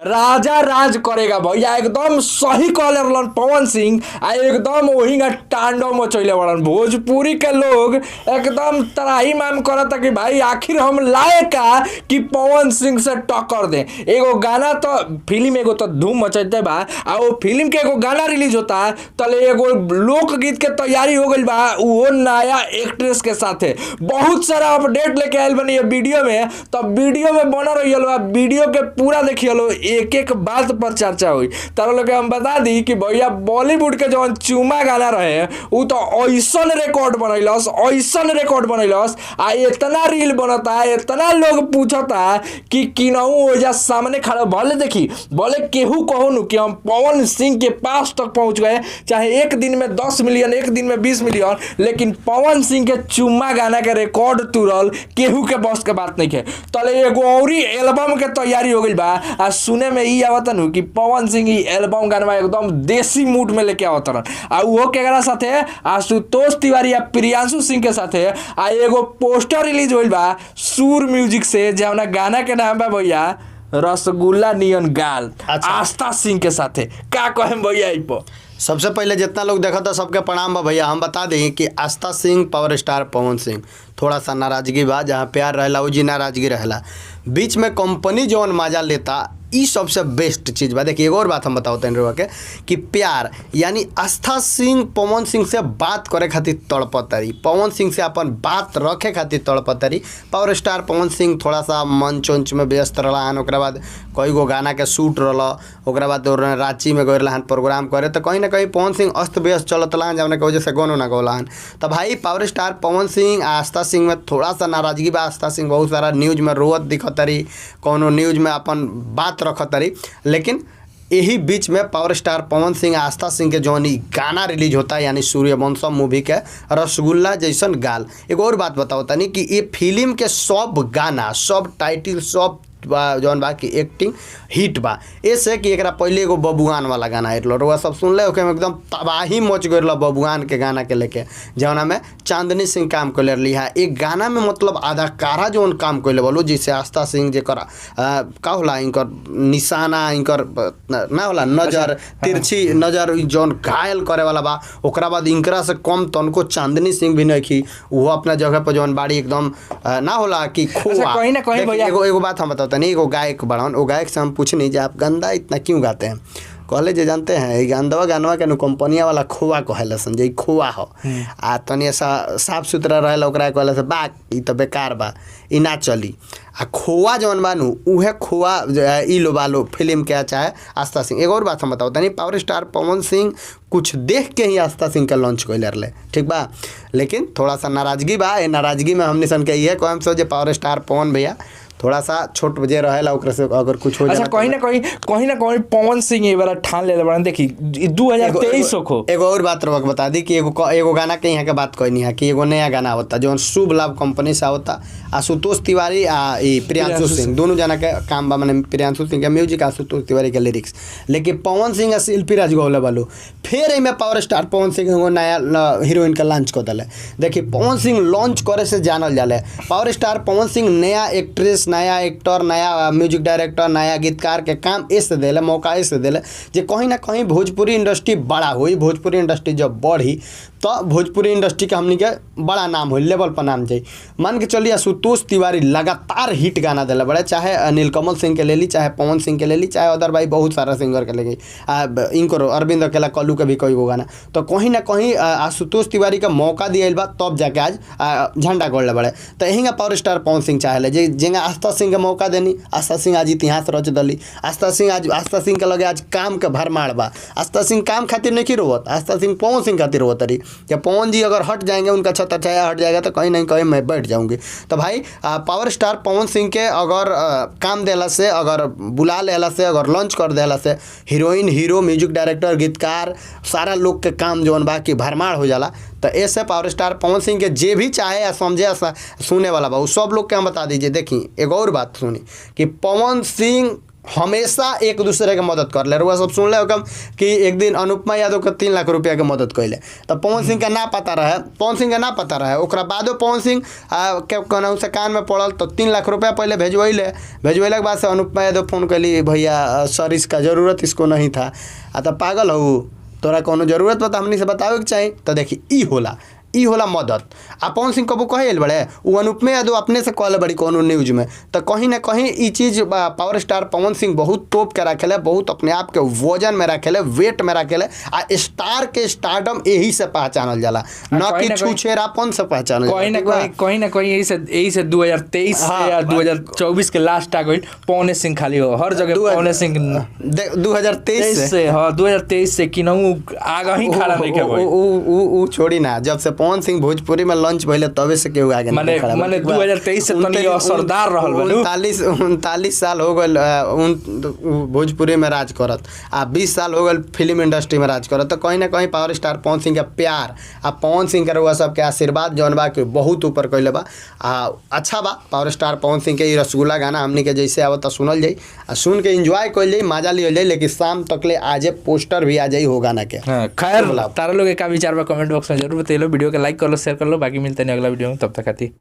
राजा राज करेगा भैया, एकदम सही कहले रहलन पवन सिंह। आ एकदम वही तांडव मचैले बड़न भोजपुरी के लोग, एकदम तराही माम करता कि भाई आखिर हम लायका कि पवन सिंह से टक्कर दे। एगो गाना तो फिल्म एगो तो धूम मचैते बा, आ वो फिल्म के एगो गाना रिलीज होता तले एगो लोकगीत के तैयारी हो गई बा, वो नया एक्ट्रेस के साथे बहुत सारा अपडेट लेके आयल बनी वीडियो में। तो वीडियो में बना रही बा, वीडियो के पूरा देखिए, एक एक बात पर चर्चा हुई। तारा लोग हम बता दी कि भैया बॉलीवुड के जो चुमा गाना रहे वो तो ऐसन रिकॉर्ड बनैलस, ऐसन रिकॉर्ड बनैलस, आ इतना रील बनता, इतना लोग पूछता कि किनहू ओजा सामने खड़ा भले देखी, भले केहू कहो नु कि हम पवन सिंह के पास तक पहुंच गए, चाहे एक दिन में 10 मिलियन, एक दिन में 20 मिलियन, लेकिन पवन सिंह के चुम्मा गाना के रिकॉर्ड तुरल केहू के बस के बात नहीं है। तले एगो औरी एल्बम के तैयारी हो गई बा, आ सुने में ई आवत नु कि पवन सिंह ई एल्बम गाना एकदम देसी मूड में लेके आवत रन। आ वो केकरा साथे आशुतोष तिवारी या प्रियांशु सिंह के साथे आ एगो पोस्टर रिलीज होइल बा सूर म्यूजिक से, जवना गाना के नाम बा भैया रसगुल्ला नियन गाल। अच्छा। आस्था सिंह के साथे का कहें भैया ई पर? सबसे पहले जितना लोग देखा था सबके प्रणाम बा भैया। हम बता दें कि आस्था सिंह पावर स्टार पवन सिंह थोड़ा सा नाराजगी बा, जहाँ प्यार रहला वो जी नाराजगी रहला, बीच में कंपनी जौन मजा लेता ई सबसे बेस्ट चीज़ बा। देखिए एक और बात हम बताते हैं के कि प्यार यानी आस्था सिंह पवन सिंह से बात करे खातिर तड़पतरी, पवन सिंह से अपन बात रखे खातिर तड़पतरी। पावर स्टार पवन सिंह थोड़ा सा मंच उंच में व्यस्त रहन, ओकरा बाद कई गो गाना के शूट रहा, ओकरा बाद रांची में गए रहन प्रोग्राम करे, तो कहीं ना कहीं पवन सिंह अस्त व्यस्त चलत रहन, जौन के वजह से गानो ना गौलाहन। तो भाई पावर स्टार पवन सिंह आस्था सिंह में थोड़ा सा नाराजगी बा। आस्था सिंह बहुत सारा न्यूज में रोवत दिखतरी, कोनो न्यूज में अपन बात रखतरी, लेकिन यही बीच में पावर स्टार पवन सिंह आस्था सिंह के जौन गाना रिलीज होता है यानी सूर्यवंशम मूवी के रसगुल्ला जैसन गाल। एक और बात बताओ तनी कि ये फिल्म के सब गाना, सब टाइटल, सब जौन बा कि एक्टिंग हिट बा। ऐसे कि एकरा पहले एगो बबुआन वाला गाना आयल रहा, सब सुनले ओके में एकदम तबाही मच गई रहा बबुआन के गाना के लेके, जौना में चांदनी सिंह काम कर रही है। एक गाना में मतलब अदाकारा जौन काम कर बोलो, जैसे आस्था सिंह जेकर का होला इनकर निशाना, इनकर ना होला नजर, तिरछी नजर जौन घायल करे वाला बा। ओकरा बाद इनकरा से कम तनको चांदनी सिंह भी नहीं, वो अपना जगह पर जौन बाड़ी एकदम ना होला कि खोआ। कहीं ना कहीं भैया एगो बात हम बताओ तनी, एगो गायक बड़न, वो गायक से हम पूछनी जे आप गंदा इतना क्यों गाते हैं? कहले जे जानते हैं ये गंदवा गानवा के कंपनिया वाला खोआ कहले सन, जे खोआ हो आ तनी ऐसा साफ सुथरा रहेला, ओकरा कहले से बा ई तो बेकार बा, ई ना चली। आ खोआ जौन बानू उहे खोआ ई लो बालो फिल्म के चाहे आस्था सिंह। एक और बात हम बताओ तनी, पावर स्टार पवन सिंह कुछ देख के ही आस्था सिंह का लॉन्च कैले रहे, ठीक बा, लेकिन थोड़ा सा नाराजगी बा। ये नाराजगी में हमने सन के ये कहम सो जे पावर स्टार पवन भैया थोड़ा सा छोट बजे रहेला, ओकरा से अगर कुछ हो जाए। अच्छा, कहीं ना कहीं पवन सिंह ये वाला ठान ले बड़न। देखी 2023 को एगो और बात रख बता दी कि एगो गाना के यहाँ के बात कहनी है कि एगो नया गाना होता जो शुभ लाभ कंपनी से होता, आशुतोष तिवारी आ प्रियांशु सिंह दोनों जना के काम बा, मैंने प्रियांशु सिंह के म्यूजिक, आशुतोष तिवारी के लिरिक्स, लेकिन पवन सिंह शिल्पी राज गौले वालू फिर एमें पावर स्टार पवन सिंह एगो नया हीरोइन का लॉन्च कर दिले। देखिए पवन सिंह लॉन्च करे से जानल जाले, पावर स्टार पवन सिंह नया एक्ट्रेस, नया एक्टर, नया म्यूजिक डायरेक्टर, नया गीतकार के काम ऐसे दिले, मौका ऐसे दिले जे कहीं ना कहीं भोजपुरी इंडस्ट्री बड़ा हुई। भोजपुरी इंडस्ट्री जब बढ़ी तो भोजपुरी इंडस्ट्री के हमनी के बड़ा नाम हो, लेवल पर नाम जाए। मान के चलिए आशुतोष तिवारी लगातार हिट गाना दिले बड़े, चाहे नीलकमल सिंह के ले ली, चाहे पवन सिंह के ले ली, चाहे अदर भाई बहुत सारा सिंगर के ले गई, इनको अरविंद अकेला कल्लू के भी कई गो गाना। तो कहीं ना कहीं आशुतोष तिवारी का मौका दिया बा, तब जाके आज झंडा गोड़े बड़े। तो यही पावर स्टार पवन सिंह चाहे जे जेंगा आस्था सिंह के मौका देनी, आस्था सिंह आज इतिहास रच दली। आस्था सिंह के लगे आज काम के भरमार बा। आस्था सिंह काम खातिर नहीं रोवत, आस्था सिंह पवन सिंह खातिर रोवत रही। या पवन जी अगर हट जाएंगे, उनका छत्ता छाया हट जाएगा, तो कहीं नहीं कहीं मैं बैठ जाऊंगी। तो भाई पावर स्टार पवन सिंह के अगर काम देला से, अगर बुला लेला से, अगर लॉन्च कर देला से, हीरोइन, हीरो, म्यूजिक डायरेक्टर, गीतकार, सारा लोग के काम जौन बा कि भरमार हो जाला। तो ऐसे पावर स्टार पवन सिंह के जे भी चाहे या समझे सुने वाला बा, सब लोग के हम बता दीजिए। देखी एक और बात सुनी कि पवन सिंह हमेशा एक दूसरे के मदद कर ले। रुआ सब सुन ले कम कि एक दिन अनुपमा यादव के 3 लाख रुपया के मदद कैले, तो पवन सिंह के ना पता रहे, ओकरा बादो पवन सिंह के कहूँ से कान में पड़ल तो 3 लाख रुपया पहले भेजवैले के बाद से अनुपमा यादव फोन कैली, भैया सर इसका ज़रूरत इसको नहीं था। तो पागल हो, तोरा कोनो जरूरत बता हमनी से बतावे के चाहिए। तो देखी ई होला मदद। आ पवन सिंह कबू कहे बड़े वो अनुपमा यादव अपने से कहले बड़ी कोनो न्यूज में, तो कहीं ना कहीं ई चीज़ पावर स्टार पवन सिंह बहुत तोप के रखेले, बहुत अपने आप के वजन में रखेले, वेट में रखेले। आ स्टार के स्टारडम यही से पहचानल जाला, न कि छुछेरापन से पहचानल जाला। कहीं ना कहीं यही से 2023 से या 2024 के लास्ट आ गई पवन सिंह खाली हो हर जगह। पवन सिंह 2023 से 2023 से किनहु आगे ही खड़ा नहीं के भाई। उ छोड़ी ना, जब से पवन सिंह भोजपुरी में लॉन्च भइले तबे से केहू आगे माने 2023 से तनी असरदार रहल बा। 39 साल हो गए भोजपुरी में राज करत, आ 20 साल हो गए फिल्म इंडस्ट्री में राज करत। तो कहीं ना कहीं पावर स्टार पवन सिंह के प्यार आ पवन सिंह के रउआ सबके आशीर्वाद जौन बा कि बहुत ऊपर कैले बा। अच्छा बा पावर स्टार पवन सिंह के ई रसगुल्ला गाना हमनी के जैसे आवत सुनल जाई, आ सुन के एंजॉय कइल जाई, मजा लियल जाई। लेकिन शाम तक ले आजे पोस्टर भी आ जाई हो गाना के। खैर तारा लोग का विचार बा कमेंट बॉक्स में जरूर बताइए। वीडियो के लाइक कर लो, शेयर कर लो। बाकी मिलते हैं अगला वीडियो में, तब तक खाती।